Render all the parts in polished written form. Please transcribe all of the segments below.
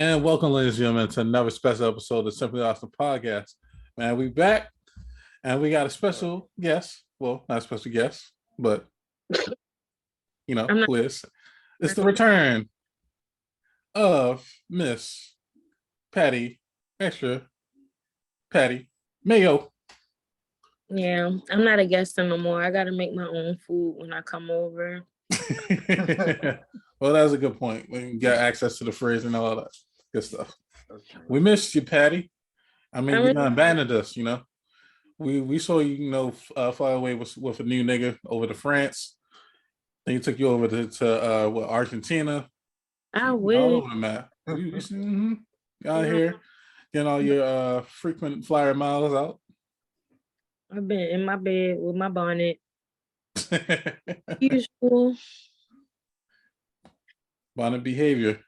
And welcome, ladies and gentlemen, to another special episode of Simply Awesome Podcast. Man, we back and we got a special guest. Well, not a special guest, but I'm not. who is? It's the return of Miss Patty, extra Patty Mayo. Yeah, I'm not a guest no more. I gotta make my own food when I come over. Well, that's a good point. We got access to the fridge and all that good stuff. We missed you, Patty. I mean, I you mean, done abandoned us. We saw you, fly away with a new nigga over to France. Then he took you over to Argentina. I All wish. over the map. Out here getting all your frequent flyer miles out. I've been in my bed with my bonnet. Usual. Bonnet behavior.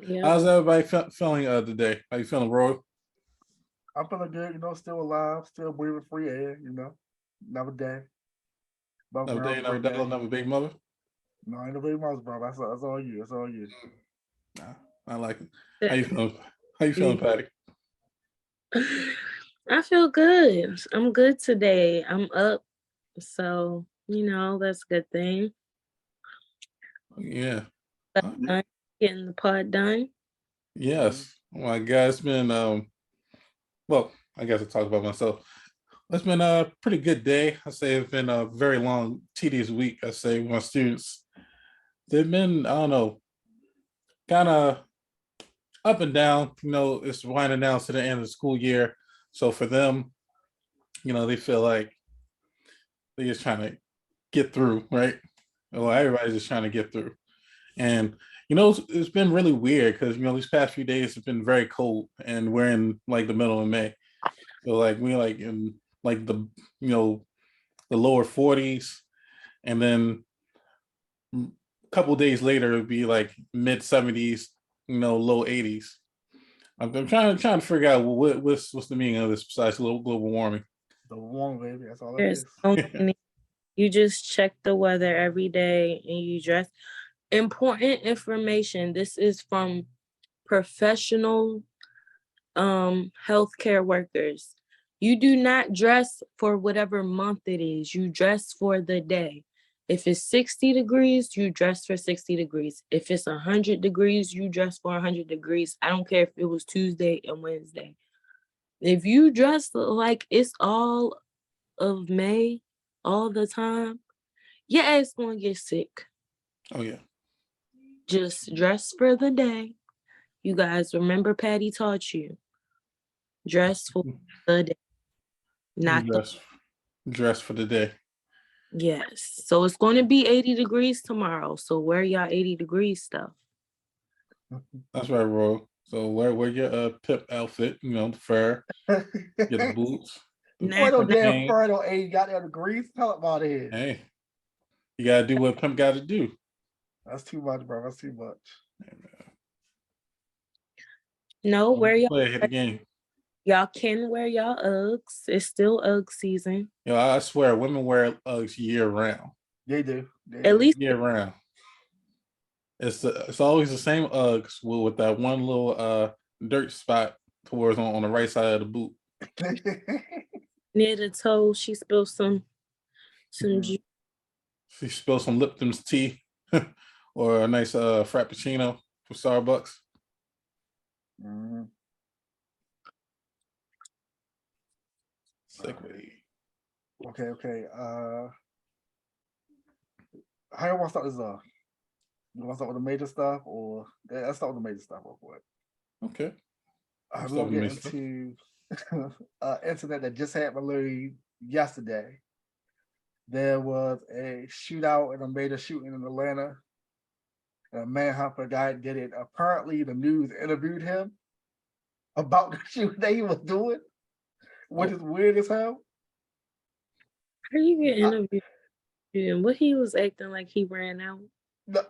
Yeah. How's everybody feeling today? How you feeling, Roy? I'm feeling good, still alive, still breathing free air, another day. Another day, another dollar, another big mother? No, ain't no big mother, bro. That's all you. That's all you. Nah, I like it. How you feeling? How you feeling, Patty? I feel good. I'm good today. I'm up. So, that's a good thing. Yeah. Getting the pod done. Yes. Oh my God, it's been well, I guess I'll talk about myself. It's been a pretty good day. I say it's been a very long, tedious week. I say my students, they've been, I don't know, kind of up and down. It's winding down to the end of the school year. So for them, they feel like they're just trying to get through, right? Well, everybody's just trying to get through. And it's been really weird because these past few days have been very cold, and we're in like the middle of May, so like we're like in like the lower 40s, and then a couple days later it'd be like mid 70s, low 80s. I'm trying to figure out what's the meaning of this besides global warming. The warm, baby. That's all it There's is. so many. You just check the weather every day and you dress. Important information. This is from professional healthcare workers. You do not dress for whatever month it is. You dress for the day. If it's 60 degrees, you dress for 60 degrees. If it's 100 degrees, you dress for 100 degrees. I don't care if it was Tuesday and Wednesday. If you dress like it's all of May all the time, your ass gonna get sick. Oh yeah. Just dress for the day. You guys remember Patty taught you. Dress for the day. Not dress for the day. Yes. So it's going to be 80 degrees tomorrow. So wear y'all 80 degrees stuff. That's right, Ro. So wear your pip outfit, the fur, get the boots. Boy, no damn fur, no 80 goddamn degrees. Tell it about it. Hey, you gotta do what pimp gotta do. That's too much, bro. That's too much. No, wear y'all. Play hit the game. Y'all can wear y'all Uggs. It's still Ugg season. I swear, women wear Uggs year round. They do. At least year round. It's always the same Uggs with that one little dirt spot towards on the right side of the boot. Near the toe, she spilled some juice. She spilled some Lipton's tea or a nice frappuccino from Starbucks. Mm-hmm. Segue. Okay. How you want to start this off? You want to start with the major stuff, or let's start with the major stuff real quick. Okay. I'm gonna get into incident that just happened literally yesterday. There was a shootout and a major shooting in Atlanta. A manhunt for a guy did it. Apparently, the news interviewed him about the shooting that he was doing, which is weird as hell. How you get interviewed? What he was acting like he ran out?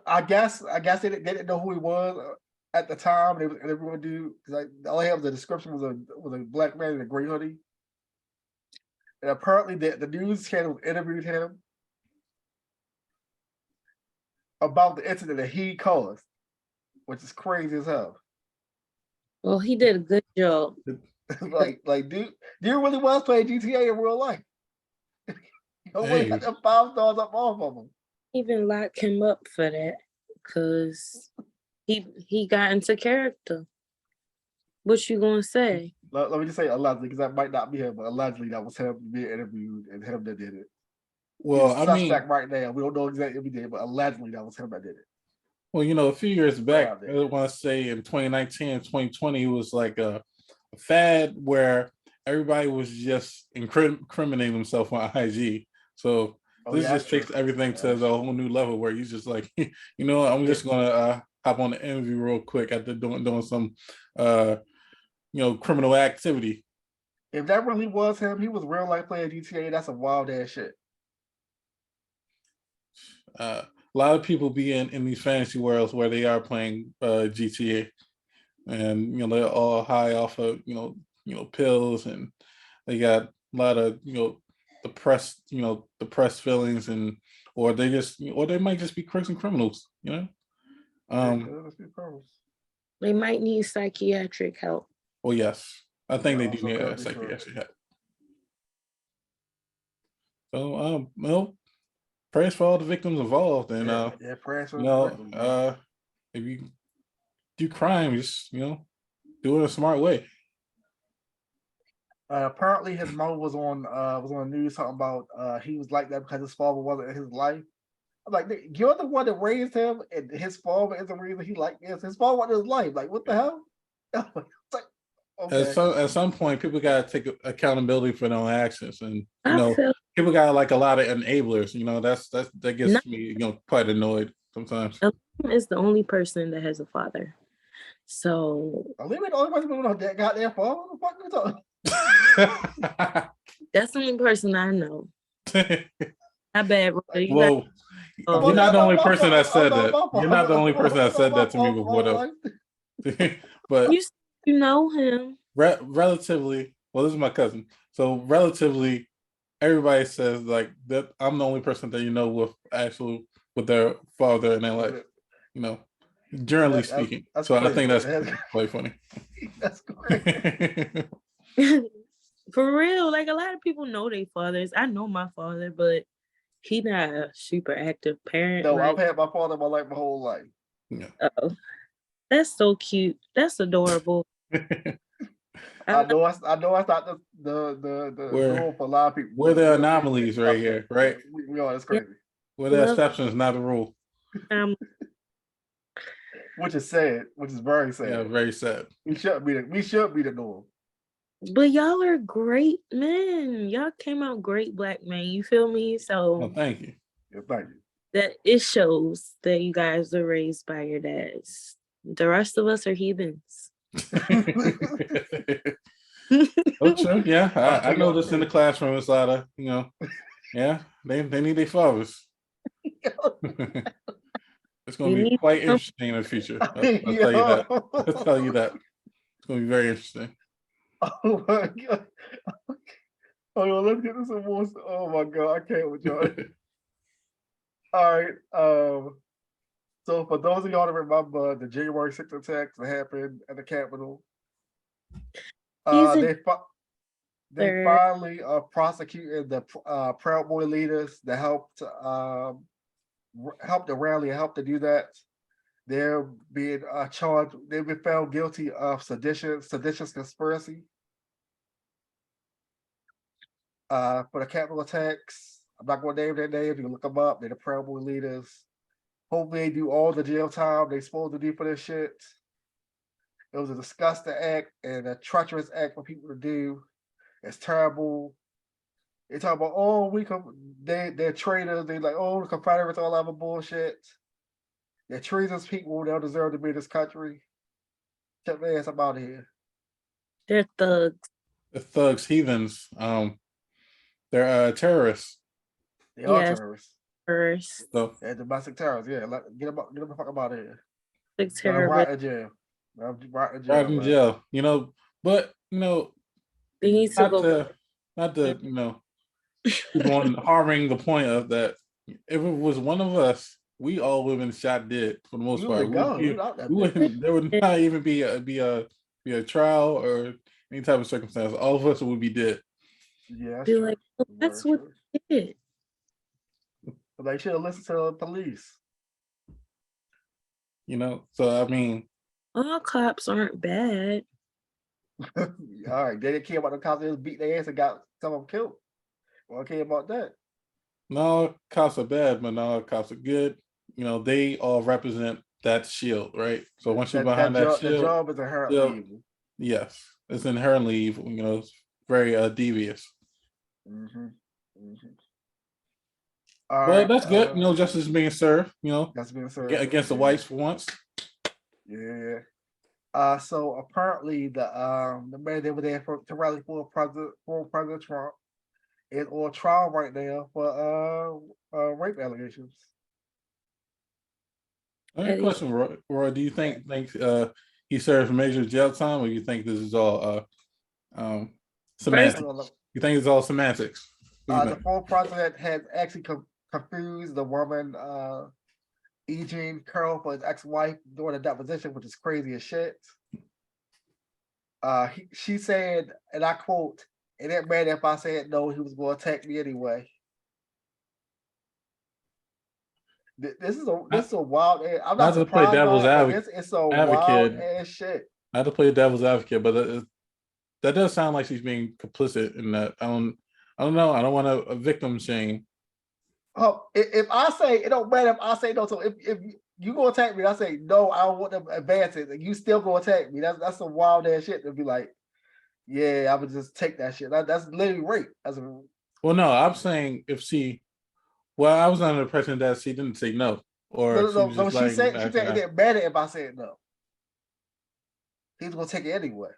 I guess they didn't know who he was at the time. They were interviewing dude. Like all I have the description was a black man in a gray hoodie. And apparently the news channel interviewed him about the incident that he caused, which is crazy as hell. Well, he did a good job. like, dude really was playing GTA in real life. Nobody got them 5 stars up off of him. Even lock him up for that because he got into character. What you gonna say? Let me just say allegedly, because that might not be him, but allegedly that was him being interviewed and him that did it. Well, He's a suspect right now. We don't know exactly if he did, but allegedly that was him that did it. well, a few years back, I want to say in 2019 and 2020, it was like a fad where everybody was just incriminating themselves on IG. So this just takes everything to the whole new level where you just like, I'm just gonna hop on the interview real quick after doing some criminal activity. If that really was him, he was real life playing GTA. That's a wild ass shit. A lot of people be in these fantasy worlds where they are playing GTA, and they're all high off of pills, and they got a lot of depressed feelings, and or they might just be crooks and criminals. They might need psychiatric help. Well, yes, I think they do need psychiatric help. So, prayers for all the victims involved, and prayers for the victims, if you do crime, just do it in a smart way. Apparently, his mom was on the news talking about he was like that because his father wasn't in his life. I'm like, you're the one that raised him, and his father is the reason he like this. His father wasn't in his life. Like, what the hell? Like, okay. At some point, people gotta take accountability for their own actions, and people got like a lot of enablers. That gets me quite annoyed sometimes. Is the only person that has a father, so the only person that got their father. What the fuck are you talking? That's the only person I know. Not bad, bro. You're not the only person that said that. You're not the only person that said that to me before, though. But you know him. Relatively, well, this is my cousin. So relatively, everybody says like that. I'm the only person that with their father in their life. Generally speaking. That's so crazy. I think that's quite funny. That's great. For real, like a lot of people know their fathers. I know my father, but he's not a super active parent. No, I've had my father in my life my whole life. Yeah. Oh, that's so cute. That's adorable. I know it's not the rule for a lot of people. We're the anomalies right here, right? We are. That's crazy. We're the exceptions, not the rule. Which is sad. Which is very sad. Yeah, very sad. We should be the norm. But y'all are great men. Y'all came out great black men. You feel me? So thank you. Yeah, thank you. That it shows that you guys are raised by your dads. The rest of us are heathens. Oh, true. Yeah, I know this in the classroom. It's a lot of, yeah, they need their fathers. It's going to be quite interesting in the future. I'll tell you that. I'll tell you that. It's going to be very interesting. Oh my god! Hold on, let's get this more. Oh my god, I can't with y'all. All right. So for those of y'all that remember the January 6th attacks that happened at the Capitol, they finally prosecuted the Proud Boy leaders that helped the rally and helped to do that. They're being charged. They've been found guilty of seditious conspiracy for the Capitol attacks. I'm not going to name their names. You can look them up. They're the Proud Boy leaders. Hopefully, they do all the jail time they're supposed to do for this shit. It was a disgusting act and a treacherous act for people to do. It's terrible. They talk about, they're traitors. They're like, the Confederates, all that other bullshit. They're treasonous people. They don't deserve to be in this country. Check their ass up out of here. They're thugs. They're thugs, heathens. They're terrorists. They are terrorists. So, they're domestic terrorists. Yeah, get them the fuck out of here. Right in jail. Right in jail. But they need to go. Not to harming the point of that. If it was one of us, we all would have been shot dead for the most part. There would not even be a be a trial or any type of circumstance, all of us would be dead. Yeah, that's Be true. like, well, that's what they did. But they should have listened to the police. You know, so I mean, All cops aren't bad. All right, they didn't care about the cops. They just beat their ass and got some of them killed. Well, I care about that. no cops are bad, but no cops are good. You know, they all represent that shield, right? So once you're behind that The shield, job is inherently evil. yes, it's inherently evil. You know, it's very devious. Mm-hmm. Mm-hmm. Well, that's good. You know, justice is being served. You know, that's being served against the whites for once. Yeah. So apparently the man they were there to rally for President Trump is on trial right now for rape allegations. I have a question, Roy. Do you think he serves major jail time, or you think this is all semantics? You think it's all semantics? The former president has actually confused the woman E. Jean Carroll for his ex-wife during a deposition, which is crazy as shit. She said, and I quote, "It didn't matter if I said no, he was going to attack me anyway." This is a wild. I'm not surprised by it, but it's a wild ass shit. I had to play devil's advocate, but that does sound like she's being complicit in that. I don't know. I don't want a victim shame. If I say it don't matter if I say no, so if you gonna attack me, I say no, I don't want them advances, and you still gonna attack me. That's some wild ass shit to be like, yeah, I would just take that shit. That's literally rape. Well, no, I'm saying if she. Well, I was under the impression that she didn't say no, or no. She said it didn't matter if I said no. He was gonna take it anyway.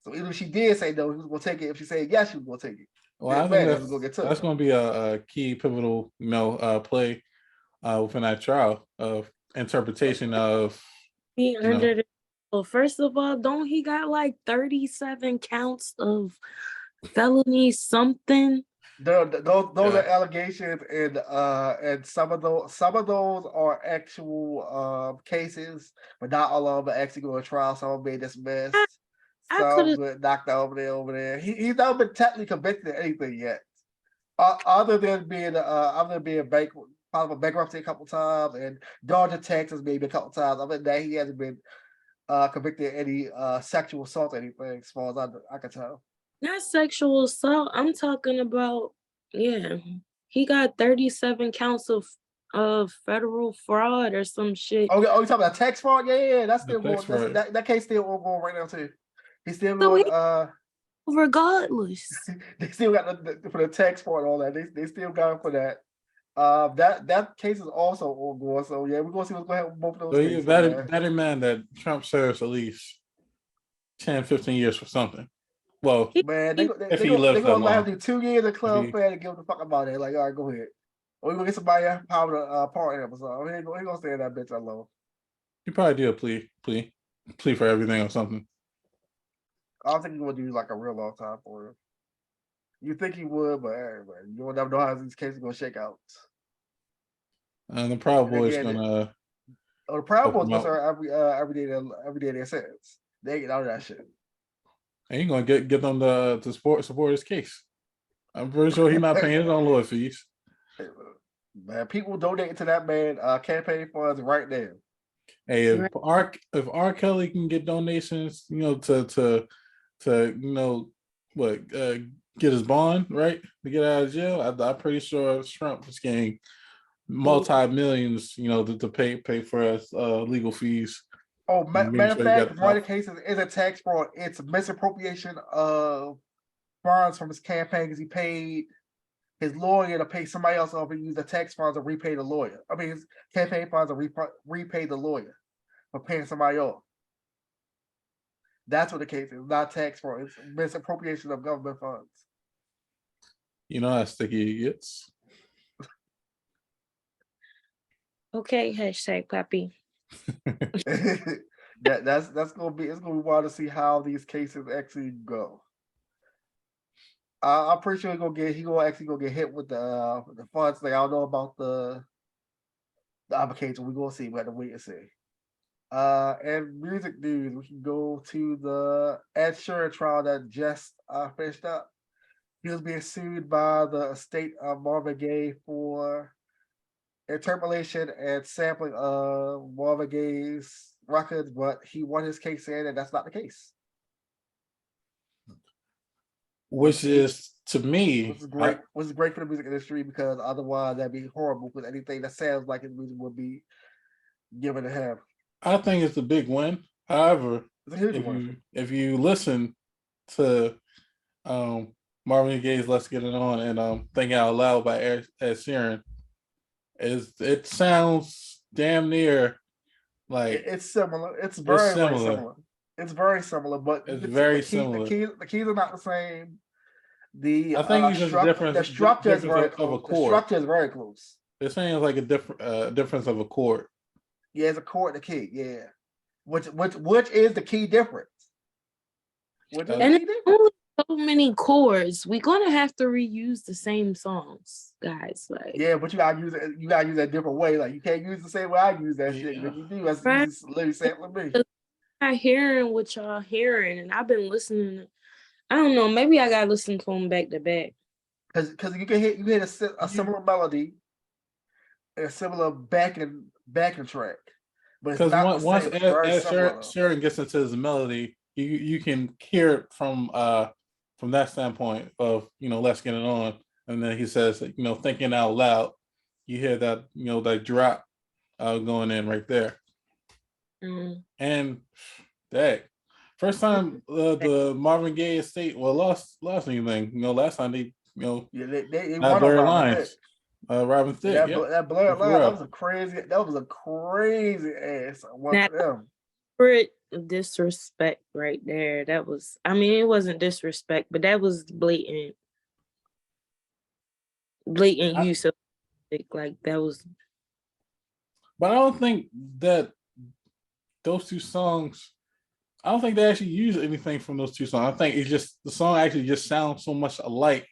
So even if she did say no, he was gonna take it. If she said yes, she was gonna take it. Well, I think that's going to be a key pivotal, play within that trial of interpretation of. Well, first of all, don't he got like 37 counts of felony something? Those are allegations, and some of those are actual cases, but not all of them are actually going to trial. Some of them being dismissed. Some knocked over there. He's not been technically convicted of anything yet, other than being bankrupt, filed for bankruptcy a couple times and Georgia, Texas maybe a couple times. Other than that, he hasn't been convicted of any sexual assault or anything, as far as I can tell. Not sexual assault. I'm talking about, he got 37 counts of federal fraud or some shit. Oh, you talking about tax fraud? Yeah, that's still going. That case still going right now too. He's still going. Regardless, they still got for the tax fraud and all that. They still got him for that. That case is also ongoing. So yeah, we're gonna see what's going to happen with both of those cases. Better man that Trump serves at least 10, 15 years for something. Well, man, they're gonna let him do 2 years of club fair to give him the fuck about it. Like, all right, go ahead. Or we gonna get somebody power to part him or something. He gonna stay in that bitch alone. You probably do a plea for everything or something. I don't think he's gonna do like a real long time for him. You think he would, but you don't never know how these cases gonna shake out. And the Proud Boys gonna. Oh, the Proud Boys gonna start every day their sentence. They get out of that shit. And you're gonna get them to support his case. I'm pretty sure he's not paying his own lawyer fees. Man, people donating to that man campaign funds right now. Hey, if R. Kelly can get donations, to get his bond, right, to get out of jail, I'm pretty sure Trump is getting multi-millions, to pay for his legal fees. Oh, matter of fact, one of the cases is a tax fraud. It's misappropriation of funds from his campaign because he paid his lawyer to pay somebody else off and use the tax funds to repay the lawyer. I mean, his campaign funds to repay the lawyer for paying somebody off. That's what the case is, not tax fraud. It's misappropriation of government funds. You know how sticky it gets. Okay, #Pappy. That's gonna be wild to see how these cases actually go. I'm pretty sure he's gonna actually get hit with the funds thing. I don't know about the application. We're gonna see. We have to wait and see. And music news, we can go to the Ed Sheeran trial that just finished up. He was being sued by the estate of Marvin Gaye for interpolation and sampling of Marvin Gaye's records, but he won his case saying that that's not the case. Which is to me, Which is great. Which is great for the music industry because otherwise that'd be horrible. Because anything that sounds like his music would be given to him. I think it's a big win. However, It's a huge win. if you listen to Marvin Gaye's "Let's Get It On" and "Thinking Out Loud" by Ed Sheeran, it sounds damn near like it's similar. It's very similar. It's very similar, but it's very similar. The keys are not the same. I think it's just the structure is very close. The structure is very close. They're saying it's like a difference of a chord. Yeah, it's a chord and a key. Yeah, which is the key difference. And only so many chords. We're gonna have to reuse the same songs, guys. Like yeah, but you gotta use it. You gotta use that different way. Like you can't use the same way I use that shit. But you do. That's just literally sampling me. I'm hearing what y'all hearing, and I've been listening. I don't know. Maybe I gotta listen to them back to back. Because you hit a similar melody, and a similar backing track. Because once Ed Sheeran gets into his melody, you can hear it from that standpoint of "Let's Get It On," and then he says "Thinking Out Loud." You hear that that drop going in right there, and that first time the Marvin Gaye estate lost anything. Last time they they blurred lines. Robin Thicke, that blurred line. That was a crazy ass one for them. Disrespect right there. That was, I mean, it wasn't disrespect, but that was blatant use of it. Like that was. But I don't think that those two songs. I don't think they actually use anything from those two songs. I think it's just the song actually just sounds so much alike.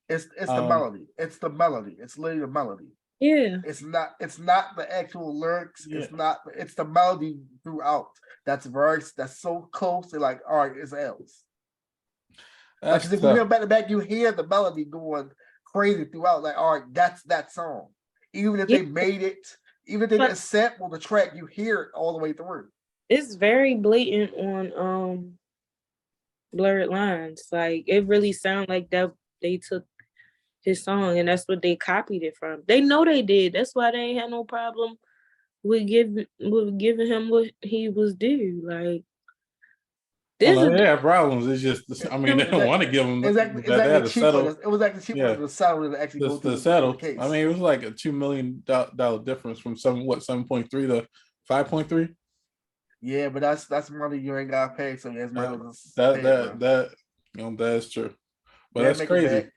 It's the melody. It's the melody. It's literally the melody. Yeah. It's not the actual lyrics. Yeah. It's the melody throughout. That's so close to like, all right, it's else. Because if you hear back to back, you hear the melody going crazy throughout. Like, all right, that's that song. Even if they made it, even if they didn't sample the track, you hear it all the way through. It's very blatant on Blurred Lines. Like it really sounded like that they took his song and that's what they copied it from. They know they did. That's why they ain't had no problem with giving him what he was due. Like they have problems. It's just they don't want to give him exactly cheaper. It was actually cheaper to settle than actually go through the case. I mean, it was like a $2 million difference from 7.3 to 5.3. Yeah, but that's money you ain't gotta pay. So that's that's true. But that's crazy.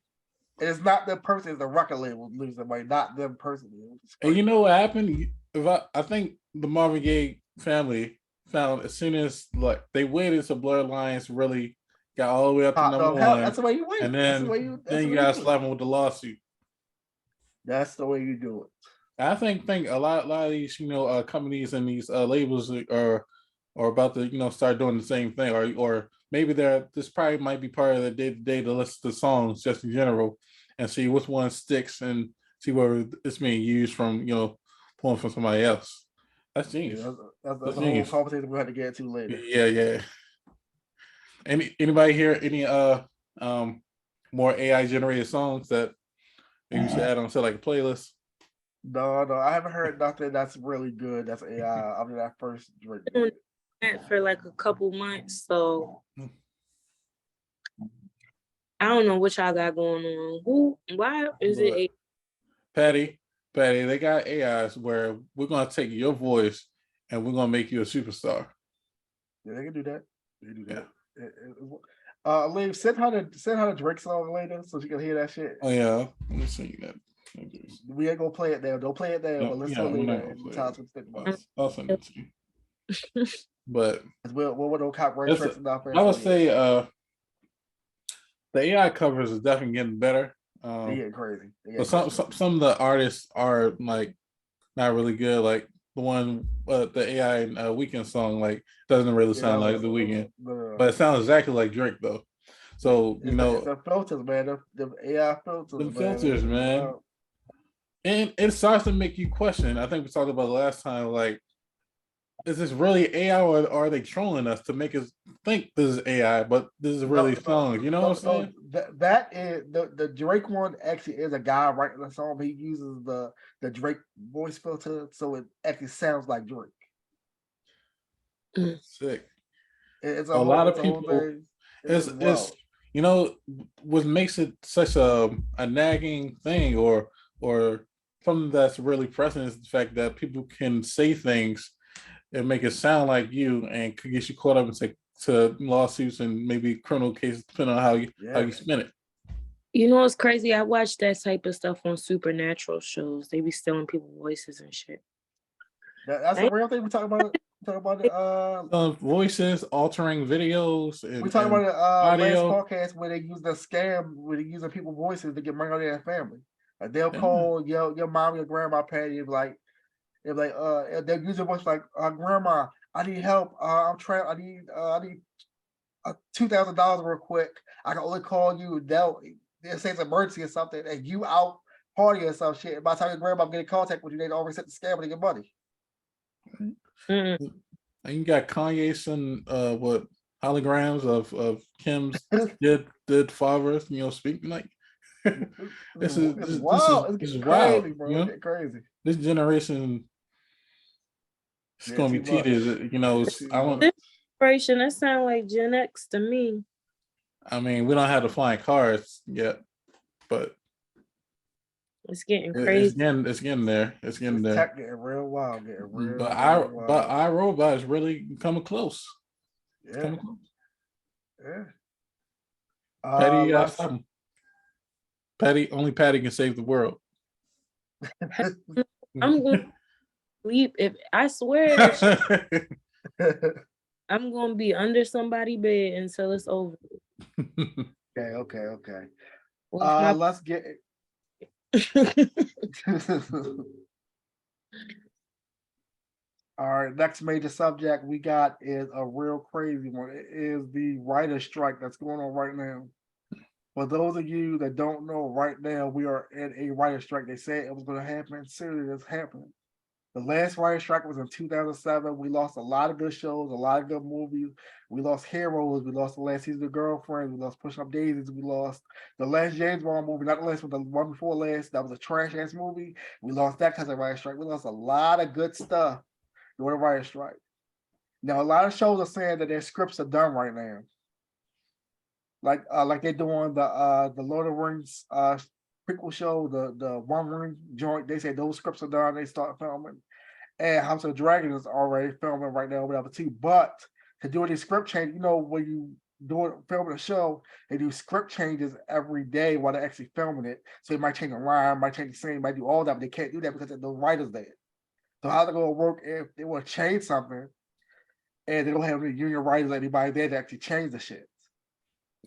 It's not the person, it's the record label losing money, not them personally. And you know what happened? I think the Marvin Gaye family found as soon as they waited till Blurred Lines really got all the way up to number one. That's the way you wait. And then you gotta slap them with the lawsuit. That's the way you do it. I think a lot of these companies and these labels are about to start doing the same thing, or maybe this probably might be part of the day-to-day to listen to songs just in general and see which one sticks and see where it's being used from pulling from somebody else. That's genius. Yeah, that's a whole conversation we have to get into later. Yeah. Anybody hear any more AI generated songs that maybe you should add on to like a playlist? No, I haven't heard nothing that's really good. That's AI. I mean, that first drink for like a couple months, so I don't know what y'all got going on. Why is it Patty, they got AIs where we're gonna take your voice and we're gonna make you a superstar. Yeah, they can do that. Yeah. Leave, send her the Drake song later so she can hear that shit. Oh yeah, let me see that. We ain't gonna play it there. Don't play it there. No, but let's I'll send it to you. But we're no copyright tricks enough. I would say the AI covers is definitely getting better. They're getting crazy. But some of the artists are like not really good. Like the one, the AI Weekend song, like doesn't really Yeah, sound that like the Weekend, was but it sounds exactly like Drake though. So you it's know, the filters, man. The AI filters, the man. filters, man, and it starts to make you question. I think we talked about it last time, like, is this really AI or are they trolling us to make us think this is AI, but this is really songs? You know what I'm saying? That is the Drake one actually is a guy writing the song. But he uses the Drake voice filter, so it actually sounds like Drake. Sick. It's A lot of a whole people. thing. It's you know what makes it such a nagging thing, or something that's really pressing, is the fact that people can say things and make it sound like you and could get you caught up to lawsuits and maybe criminal cases, depending on how you spin it. You know what's crazy? I watch that type of stuff on supernatural shows. They be stealing people's voices and shit. That's a real thing. We talk about it. We talk about it. Voices, altering videos, We talked about it last audio. podcast where they use the scam, where they using people's voices to get money out of their family. Like they'll call your mom, your grandma, Patty, they'll use a voice like, grandma, I need help. I need $2,000 real quick. I can only call you. They'll say it's an emergency or something, and you out party or some shit. By the time your grandma get in contact with you, they already set the scam to get money. Mm. And you got Kanye some what holograms of Kim's dead fathers, speaking like this is wild. this is It's wild, crazy, bro. It's crazy. This generation is gonna be tedious, I want this generation, that sound like Gen X to me. I mean, we don't have the flying cars yet, but it's getting crazy. It's getting there. It's getting there. Tech getting real wild, but iRobot is really coming close. It's coming close. Yeah. Patty, stop him. Only Patty can save the world. I'm going to sleep if I swear. I'm going to be under somebody's bed until it's over. Okay. Let's get all right, next major subject we got is a real crazy one. It is the writer's strike that's going on right now. For those of you that don't know, right now we are in a writer's strike. They said it was going to happen. Seriously, it's happening. The last writer's strike was in 2007. We lost a lot of good shows, a lot of good movies. We lost Heroes. We lost the last season of Girlfriends. We lost Pushing Up Daisies. We lost the last James Bond movie, not the last one, the one before last. That was a trash ass movie. We lost that because of writer's strike. We lost a lot of good stuff during the writer's strike. Now, a lot of shows are saying that their scripts are done right now. Like they're doing the Lord of the Rings prequel show, the One Ring joint. They say those scripts are done. They start filming, and House of Dragon is already filming right now, whatever too. But to do any script change, when you filming a show, they do script changes every day while they're actually filming it. So they might change a line, might change the scene, might do all that, but they can't do that because there's no writers there. So how's it going to work if they want to change something and they don't have any union writers or anybody there to actually change the shit?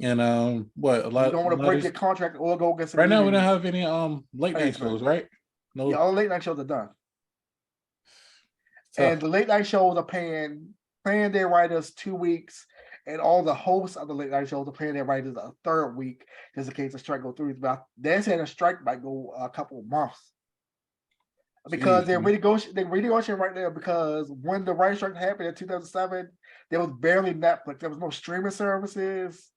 And what a lot you don't want to break your contract or go against right now. We don't have any late night shows, right? No, yeah, all the late night shows are done. Tough. And the late night shows are paying their writers 2 weeks, and all the hosts of the late night shows are paying their writers a third week, just in case the strike goes through. But they're saying a strike might go a couple of months because they're renegotiating right now. Because when the writer's strike happened in 2007, there was barely Netflix. There was no streaming services.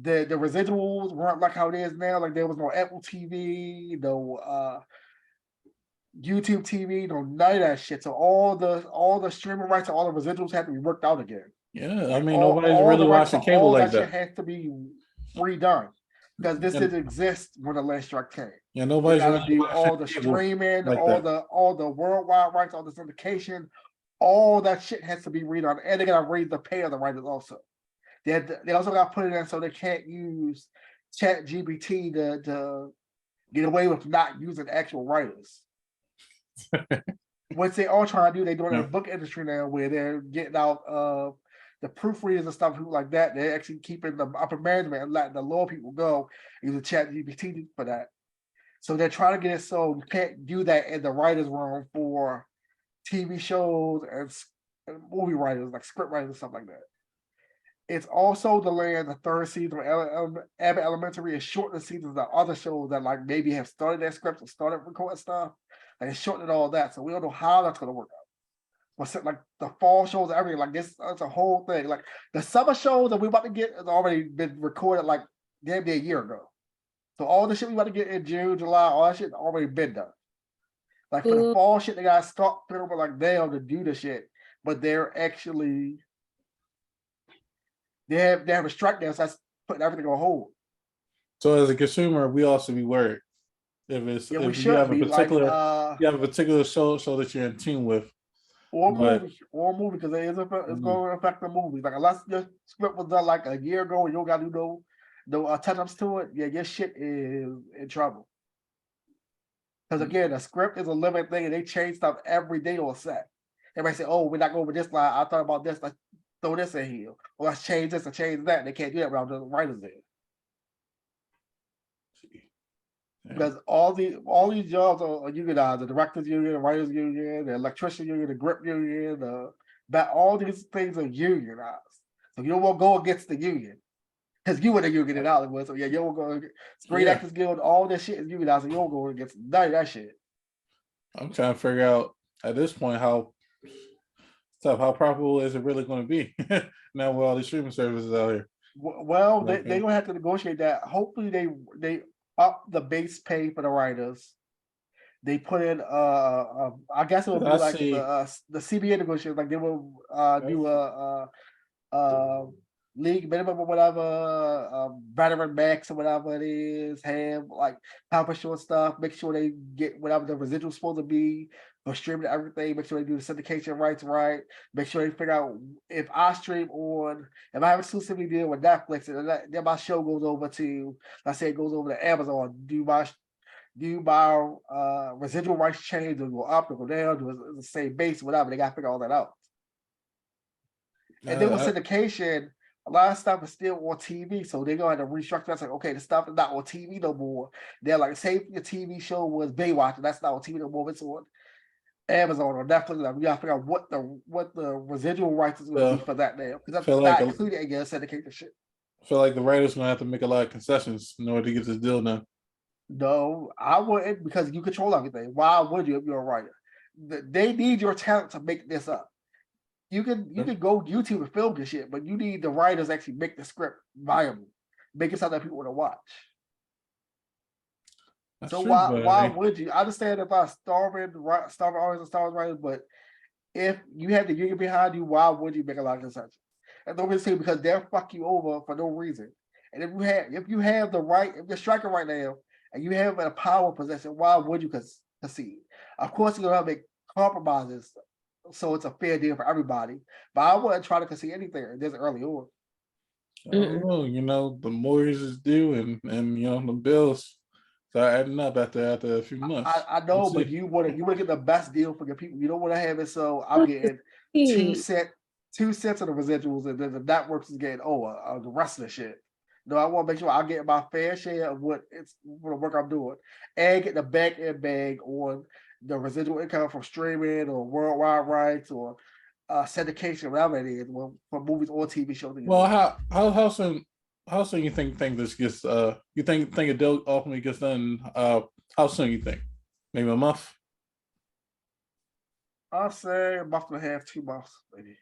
The residuals weren't like how it is now. Like there was no Apple TV, no YouTube TV, no none of that shit. So all the streaming rights and all the residuals have to be worked out again. Yeah, I mean nobody's really watching cable like that. Shit has to be redone because this didn't exist when the last strike came. Yeah, nobody's really do all the streaming, like all the worldwide rights, all the syndication, all that shit has to be redone, and they gotta raise the pay of the writers also. They also got to put it in so they can't use ChatGPT to get away with not using actual writers. What they all trying to do, they're doing in the book industry now, where they're getting out the proofreaders and stuff like that. They're actually keeping the upper management and letting the lower people go using ChatGPT for that. So they're trying to get it so you can't do that in the writers' room for TV shows and movie writers, like script writers and stuff like that. It's also delaying the third season of Abbott Elementary is shortening seasons of other shows that like maybe have started their scripts and started recording stuff. Like it's shortening all that. So we don't know how that's gonna work out. But like the fall shows, everything, like this, it's a whole thing. Like the summer shows that we're about to get has already been recorded like damn near a year ago. So all the shit we about to get in June, July, all that shit already been done. Like for the fall shit, they gotta start filming like now to do the shit, but they're actually they have a strike now, so that's putting everything on hold. So as a consumer, we also be worried if you have a particular show that you're in tune with. Or movie, because it's going to affect the movies. Like unless your script was done like a year ago and you don't got to do no touch-ups to it, yeah, your shit is in trouble. Because again, a script is a living thing and they change stuff every day on set. Everybody say, oh, we're not going with this line. I thought about this, let's throw this in here. Or let's change this and change that. And they can't do that without the writers there. Because all these jobs are unionized: the directors union, the writers union, the electrician union, the grip union, all these things are unionized. So you don't want to go against the union because you were the union in Hollywood. So yeah, you don't go. Screen Actors Guild, all this shit is unionized. So you don't go against none of that shit. I'm trying to figure out at this point how profitable is it really going to be now with all these streaming services out here. Well, they're gonna have to negotiate that. Hopefully, they up the base pay for the writers. They put in I guess it would be like the CBA negotiations, like they will do a league minimum or whatever, veteran max or whatever it is, have like power short stuff, make sure they get whatever the residual's supposed to be for streaming everything, make sure they do the syndication rights right, make sure they figure out if I have exclusivity deal with Netflix and then my show goes over to, let's say it goes over to Amazon, do my residual rights change or go up or go down, do it the same base, whatever, they gotta figure all that out. And then with syndication, a lot of stuff is still on TV, so they're gonna have to restructure. That's like, okay, the stuff is not on TV no more. They're like, say if your TV show was Baywatch, and that's not on TV no more. It's on Amazon or Netflix. Like, we gotta figure out what the residual rights is gonna be for that now, because that's not included in your syndication shit. I feel like the writers gonna have to make a lot of concessions in order to get this deal done. No, I wouldn't, because you control everything. Why would you if you're a writer? They need your talent to make this up. You can go YouTube and film this shit, but you need the writers actually make the script viable, make it something that people want to watch. That's so true, why would you? I understand if I starving artists and starving writers, but if you had the union behind you, why would you make a lot of concessions? And the reason because they'll fuck you over for no reason. And if you have the right, if you're striking right now and you have a power possession, why would you concede? Of course, you're gonna have to make compromises so it's a fair deal for everybody. But I wouldn't try to concede anything this early on. I don't know, the mortgage is due and the bills start adding up after a few months. I know, but you want to get the best deal for your people. You don't want to have it so I'm getting 2 cents of the residuals, and then the networks is getting the rest of the shit. No, I want to make sure I get my fair share of what the work I'm doing, and get the back end bag on the residual income from streaming or worldwide rights or syndication, whatever it is, for movies or TV shows. Well, how soon you think this gets? You think a deal ultimately gets done? How soon you think? Maybe a month. I'll say a month and a half, 2 months, maybe.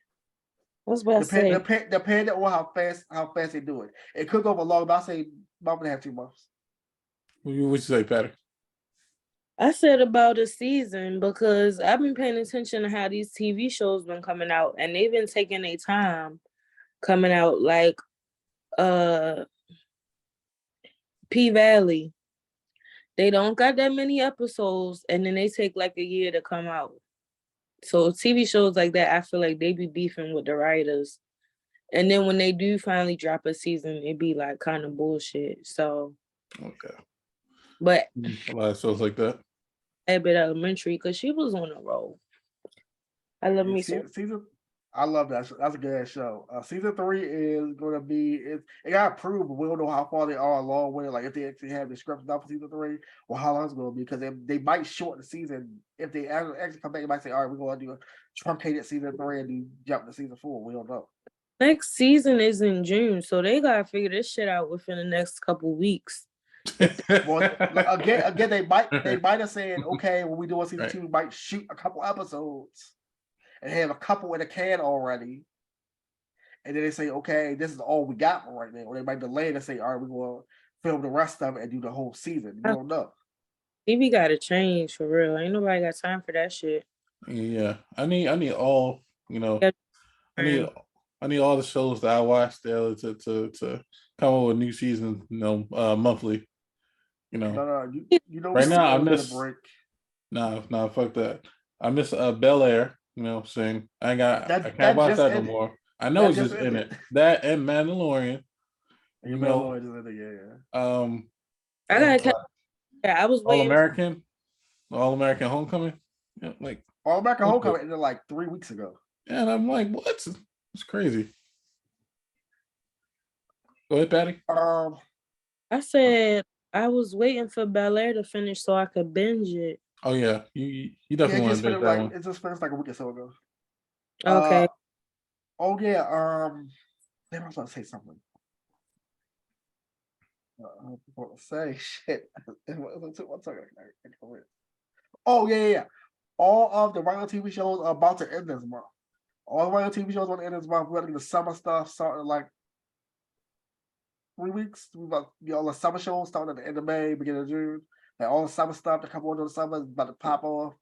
Depending on how fast they do it. It could go over long, but I say month and a half, 2 months. What you say, Patty? I said about a season, because I've been paying attention to how these TV shows been coming out, and they've been taking their time coming out. Like P-Valley, they don't got that many episodes, and then they take like a year to come out. So TV shows like that, I feel like they be beefing with the writers, and then when they do finally drop a season, it be like kind of bullshit. So okay, but a lot of shows like that. Abbott Elementary, because she was on a roll. I love me season. I love that. That's a good show. Season 3 is going to be it got approved, but we don't know how far they are along with it. Like if they actually have the script done for season 3, or how long it's going to be, because they might shorten the season. If they actually come back, they might say, "All right, we're going to do a truncated season 3 and do jump to season 4." We don't know. Next season is in June, so they gotta figure this shit out within the next couple weeks. Well, again, they might have said, "Okay, when we do a season Right. 2, we might shoot a couple episodes and have a couple in the can already." And then they say, "Okay, this is all we got for right now." Or they might delay it and say, "All right, we're going to film the rest of it and do the whole season." We don't know. TV gotta change for real. Ain't nobody got time for that shit. Yeah, I need all, Yeah. I need all the shows that I watch there to come up with new seasons, monthly. No, Right now I need a miss break. no, fuck that. I miss Bel Air, saying I can't That watch just that no ended. more. I know That it's just just in ended. it. That and Mandalorian. And your Mandalorian just ended, yeah. I gotta catch. Yeah, I was All waiting. American Homecoming. Yeah, like All American okay. Homecoming ended like 3 weeks ago. Yeah, and I'm like, what? It's crazy. Go ahead, Patty. I said I was waiting for Bel Air to finish so I could binge it. Oh yeah, you definitely want to binge that one. It just finished like a week or so ago. Okay. Oh yeah. I was about to say something. Say shit. Oh yeah. All of the regular TV shows are about to end this month. All the regular TV shows are going to end this month. We're going to get the summer stuff starting like 3 weeks. We about all the summer shows starting at the end of May, beginning of June. Like all the summer stuff that come on in the summer is about to pop off,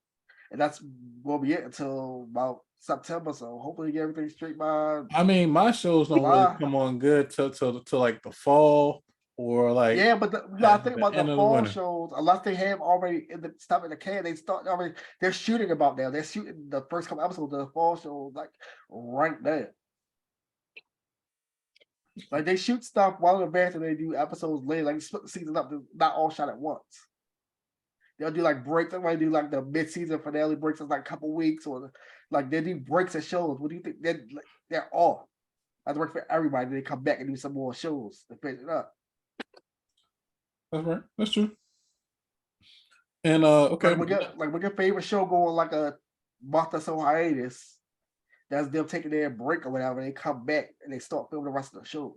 and that's will be it until about September. So hopefully get everything straight by. I mean, my shows don't really come on good till like the fall or like but you gotta think about the end of the fall winter. shows. Unless they have already in the stuff in the can, they start already. They're shooting about now. They're shooting the first couple episodes of the fall shows like right there. Like they shoot stuff well in advance and they do episodes later. Like split the season up, not all shot at once. They'll do like breaks. They might do like the mid-season finale breaks in like a couple weeks, or like they do breaks of shows. What do you think? They're off. That's work for everybody. They come back and do some more shows to finish it up. That's right. That's true. And okay, like when your favorite show go on like a month or so hiatus, that's them taking their break or whatever. They come back and they start filming the rest of the shows.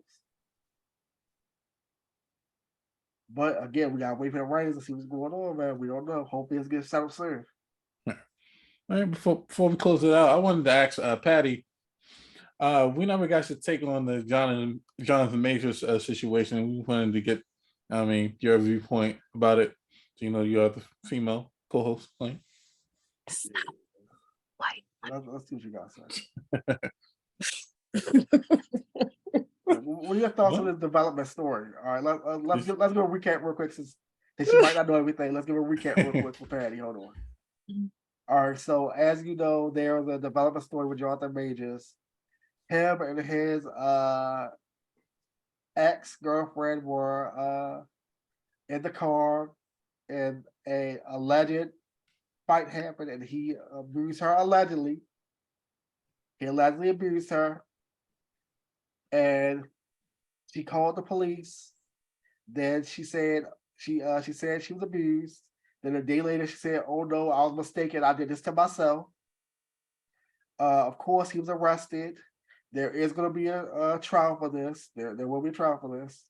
But again, we gotta wait for the ratings to see what's going on, man. We don't know. Hopefully, it's getting settled soon. All right, before we close it out, I wanted to ask Patty. We never got your take on the Jonathan Majors situation. We wanted to get, your viewpoint about it. You are the female co-host. Like, Stop. White. Let's see what you got to say. What are your thoughts on this development story? All right, let's give a recap real quick since she might not know everything. Let's give a recap real quick for Patty. Hold on. All right, so as you know, there was a development story with Jonathan Majors. Him and his ex-girlfriend were in the car, and a alleged fight happened, and he abused her allegedly. He allegedly abused her, and she called the police. Then she said she said she was abused. Then a day later, she said, "Oh no, I was mistaken. I did this to myself." Of course, he was arrested. There is going to be a trial for this. There will be a trial for this.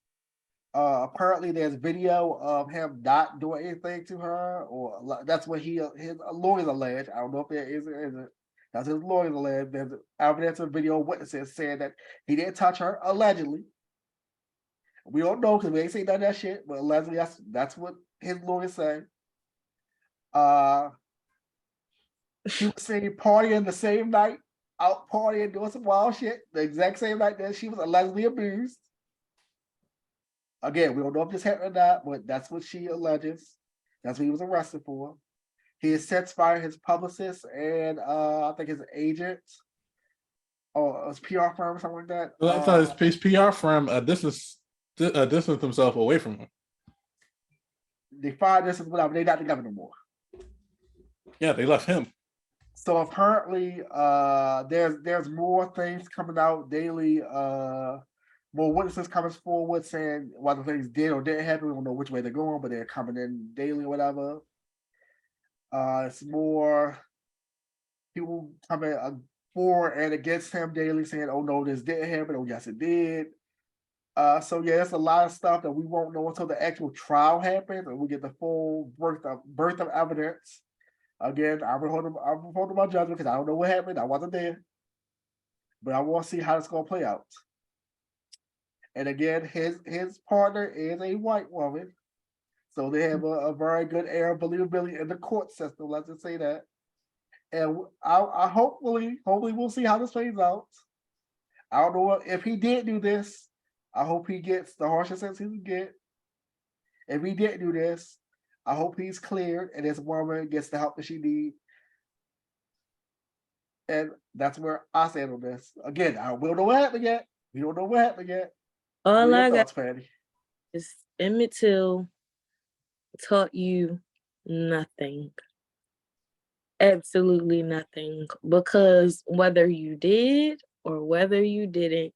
Apparently, there's video of him not doing anything to her, or that's what his lawyers allege. I don't know if there is or isn't. That's his lawyers allege. There's evidence of video witnesses saying that he didn't touch her, allegedly. We don't know because we ain't seen none of that shit, but allegedly that's what his lawyers say. She was seen partying the same night, out partying, doing some wild shit, the exact same night that she was allegedly abused. Again, we don't know if this happened or not, but that's what she alleges. That's what he was arrested for. He has since fired his publicist and I think his agent or his PR firm or something like that. Well, I thought his PR firm distanced himself away from him. They fired this as whatever. They're not together no more. Yeah, they left him. So apparently, there's more things coming out daily. More witnesses coming forward saying whether things did or didn't happen. We don't know which way they're going, but they're coming in daily or whatever. It's more people coming for and against him daily, saying, "Oh no, this didn't happen." Oh yes, it did. So yeah, there's a lot of stuff that we won't know until the actual trial happens and we get the full birth of evidence. Again, I'm holding my judgment because I don't know what happened. I wasn't there, but I want to see how it's going to play out. And again, his partner is a white woman, so they have a very good air of believability in the court system. Let's just say that. And I hopefully we'll see how this plays out. I don't know if he did do this. I hope he gets the harshest sentence he can get. If he didn't do this, I hope he's cleared and this woman gets the help that she needs. And that's where I stand on this. Again, we don't know what happened yet. We don't know what happened yet. What All are your I got thoughts, Patty? is Emmett Till taught you nothing. Absolutely nothing. Because whether you did or whether you didn't,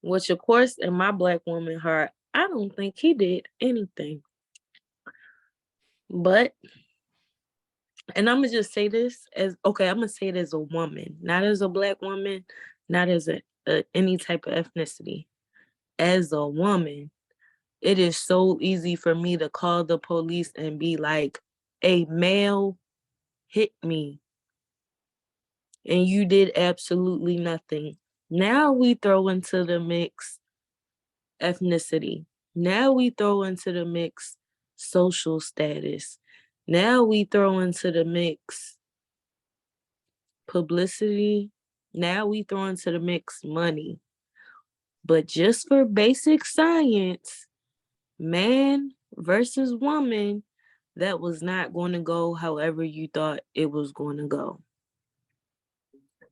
which of course in my black woman heart, I don't think he did anything. But, and I'm gonna just say this as okay, I'm gonna say it as a woman, not as a black woman, not as any type of ethnicity. As a woman, it is so easy for me to call the police and be like, a male hit me and you did absolutely nothing. Now we throw into the mix ethnicity. Now we throw into the mix social status. Now we throw into the mix publicity. Now we throw into the mix money. But just for basic science, man versus woman, that was not going to go however you thought it was going to go.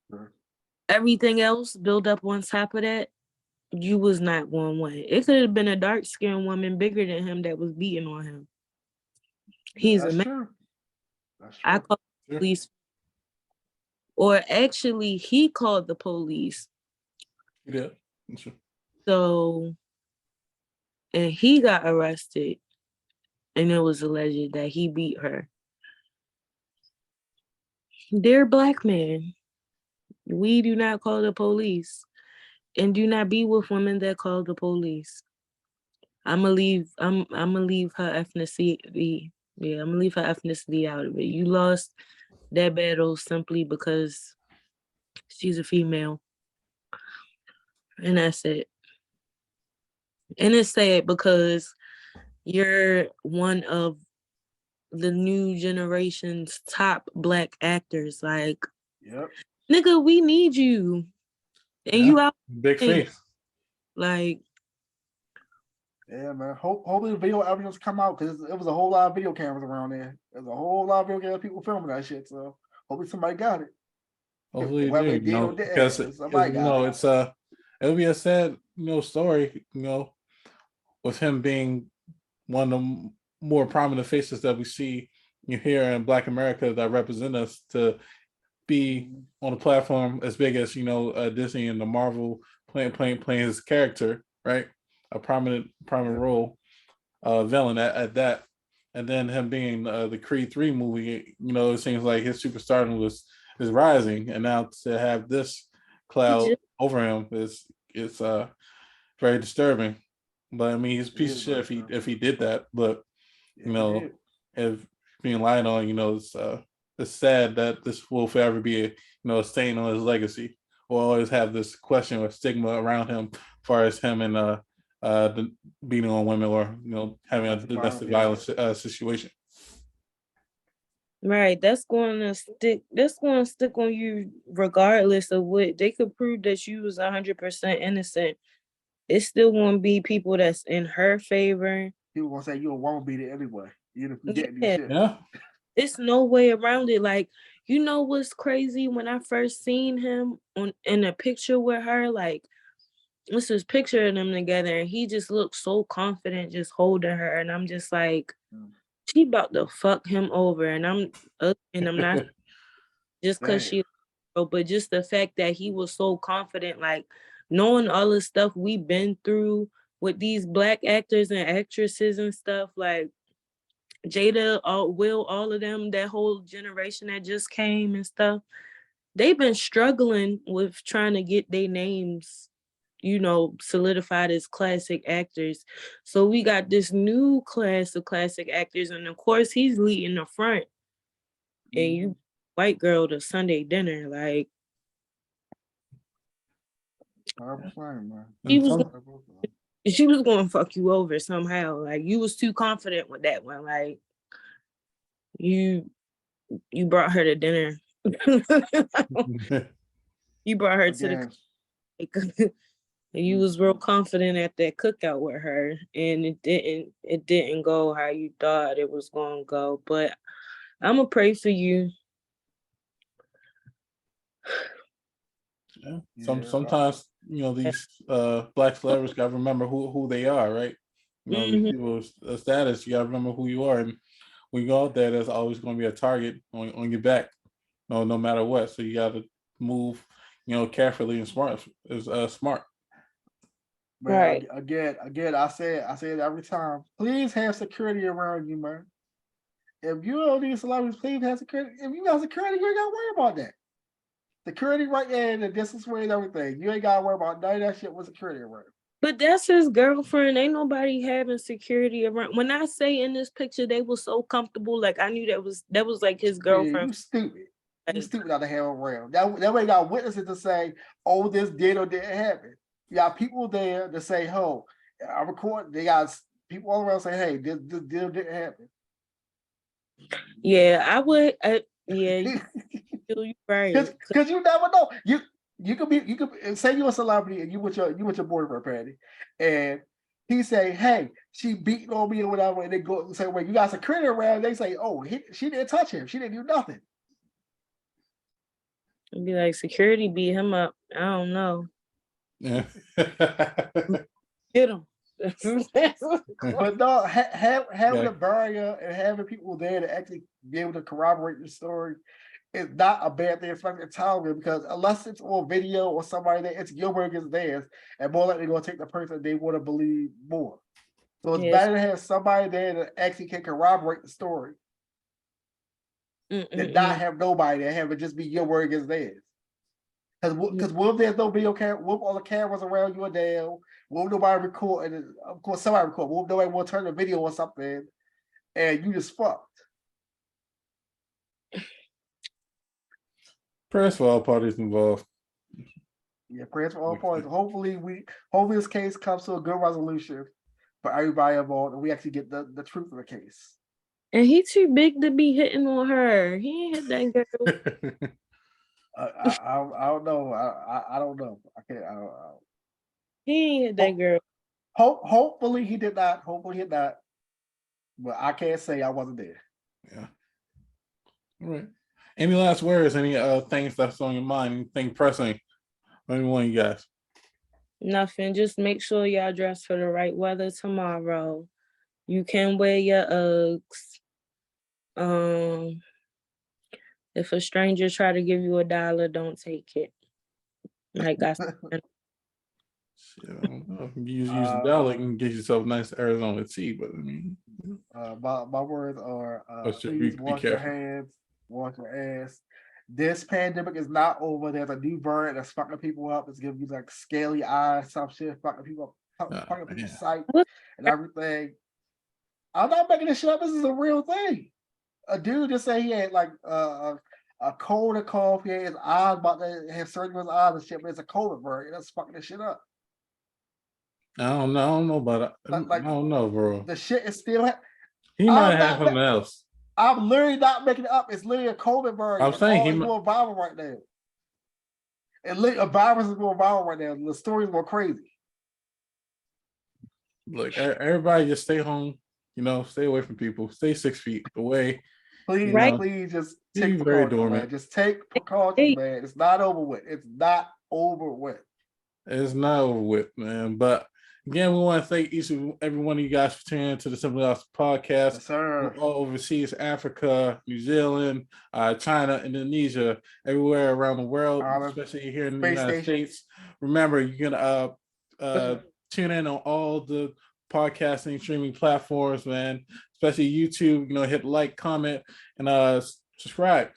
Sure. Everything else build up on top of that, you was not going to win. It could have been a dark-skinned woman bigger than him that was beating on him. He's That's a man. true. That's I true. called the police. Or actually, he called the police. Yeah. Sure. So, and he got arrested. And it was alleged that he beat her. Dear black man, we do not call the police. And do not be with women that call the police. I'm gonna leave her ethnicity. Yeah, I'm gonna leave her ethnicity out of it. You lost that battle simply because she's a female. And that's it. And it's sad because you're one of the new generation's top black actors. Like, Yep. nigga, we need you. And you out big face. like, yeah, man. Hopefully the video evidence come out because it was a whole lot of video cameras around there. There's a whole lot of video cameras, people filming that shit. So hopefully somebody got it. Hopefully Whether you they did know, or didn't, because somebody got it. it's it'll be a sad story, with him being one of the more prominent faces that we see here in Black America that represent us to be on a platform as big as Disney and the Marvel playing his character, right? A prominent role, villain at that, and then him being the Creed 3 movie. It seems like his superstardom is rising, and now to have this cloud over him is very disturbing. But I mean, he's a piece of shit if he did that. But if being lied on, it's sad that this will forever be a stain on his legacy. We'll always have this question or stigma around him, as far as him and the beating on women or having a domestic violence situation. right, that's going to stick on you regardless of what they could prove that you was 100% innocent. It's still going to be people that's in her favor. People gonna say you a woman beater anyway, even if you didn't do shit. Yeah, it's no way around it. Like, what's crazy? When I first seen him in a picture with her, like, this was picture of them together, and he just looked so confident just holding her, and I'm just like, she about to fuck him over, and I'm not just because Damn. she, but just the fact that he was so confident, like knowing all the stuff we've been through with these Black actors and actresses and stuff, like Jada, Will, all of them, that whole generation that just came and stuff, they've been struggling with trying to get their names, solidified as classic actors. So we got this new class of classic actors, and of course he's leading the front. And you white girl to Sunday dinner, like 100%, man. she was she was going to fuck you over somehow. Like you was too confident with that one. Like you brought her to dinner. You brought her to the you was real confident at that cookout with her, and it didn't go how you thought it was gonna go. But I'm gonna pray for you. Yeah. Sometimes these Black celebrities gotta remember who they are, right? These people's status, you gotta remember who you are, and when you go out there, there's always going to be a target on your back, no matter what. So you got to move, carefully and smart. Smart. Man, right. Again, I say it every time. Please have security around you, man. If you don't need celebrities, please have security. If you got security, you ain't got to worry about that. Security right there in the distance way and everything. You ain't got to worry about none of that shit with security around. But that's his girlfriend. Ain't nobody having security around. When I say in this picture, they were so comfortable. Like I knew that was like his girlfriend. Yeah, you stupid. You stupid not to have around. That way, got witnesses to say, "Oh, this did or didn't happen." You got people there to say, "Oh, I record." They got people all around saying, "Hey, this deal didn't happen." Yeah, I would. Yeah, you right. Because you never know. You could say you're a celebrity and you with your boyfriend, Patty, and he say, "Hey, she beating on me or whatever," and they go say, "Well, you got security around." They say, "Oh, she didn't touch him. She didn't do nothing." It'd be like security beat him up. I don't know. Yeah. Get him. But no, having a barrier and having people there to actually be able to corroborate the story is not a bad thing, especially in television, because unless it's on video or somebody there, it's your word against theirs, and more likely going to take the person they want to believe more. So it's better to have somebody there that actually can corroborate the story than not have nobody there, have it just be your word against theirs. Because what if there's no video camera? What if all the cameras around you are down? What if nobody record? And of course, somebody record. What if nobody will turn the video or something, and you just fucked? Prayers for all parties involved. Yeah, prayers for all parties. Hopefully this case comes to a good resolution for everybody involved, and we actually get the truth of the case. And he too big to be hitting on her. He ain't hit that girl. I don't know. I don't know. I can't. I don't know. He ain't hit that girl. Hopefully he did not. Hopefully he did not. But I can't say I wasn't there. Yeah. All right. Any last words? Any things that's on your mind? Anything pressing? Anyone, you guys? Nothing. Just make sure y'all dress for the right weather tomorrow. You can wear your Uggs. If a stranger try to give you $1, don't take it. Like I said. I don't know. You use $1 and get yourself a nice Arizona tea, but I mean, my words are please be wash your hands, wash your ass. This pandemic is not over. There's a new variant that's fucking people up. It's giving you like scaly eyes, some shit, fucking people up, fucking people's sight and everything. I'm not making this shit up. This is a real thing. A dude just say he had like a cold and cough. He had his eyes about to have surgery on his eyes and shit, but it's a COVID variant. That's fucking this shit up. I don't know about it. I don't know, bro. The shit is still. He might have something else. I'm literally not making it up. It's literally a COVID variant. I'm saying he's going viral right now. And a virus is going viral right now. The story's more crazy. Look, everybody just stay home. Stay away from people. Stay 6 feet away. Please, please just take precautions, man. Just take precautions, man. It's not over with. It's not over with. It's not over with, man. But Again, we want to thank each and every one of you guys for tuning in to the Simply Awesome podcast. Yes, sir. All overseas, Africa, New Zealand, China, Indonesia, everywhere around the world, especially here in the United States. Remember, you can tune in on all the podcasting streaming platforms, man, especially YouTube. Hit like, comment, and subscribe.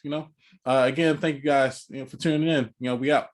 Again, thank you guys for tuning in. We out.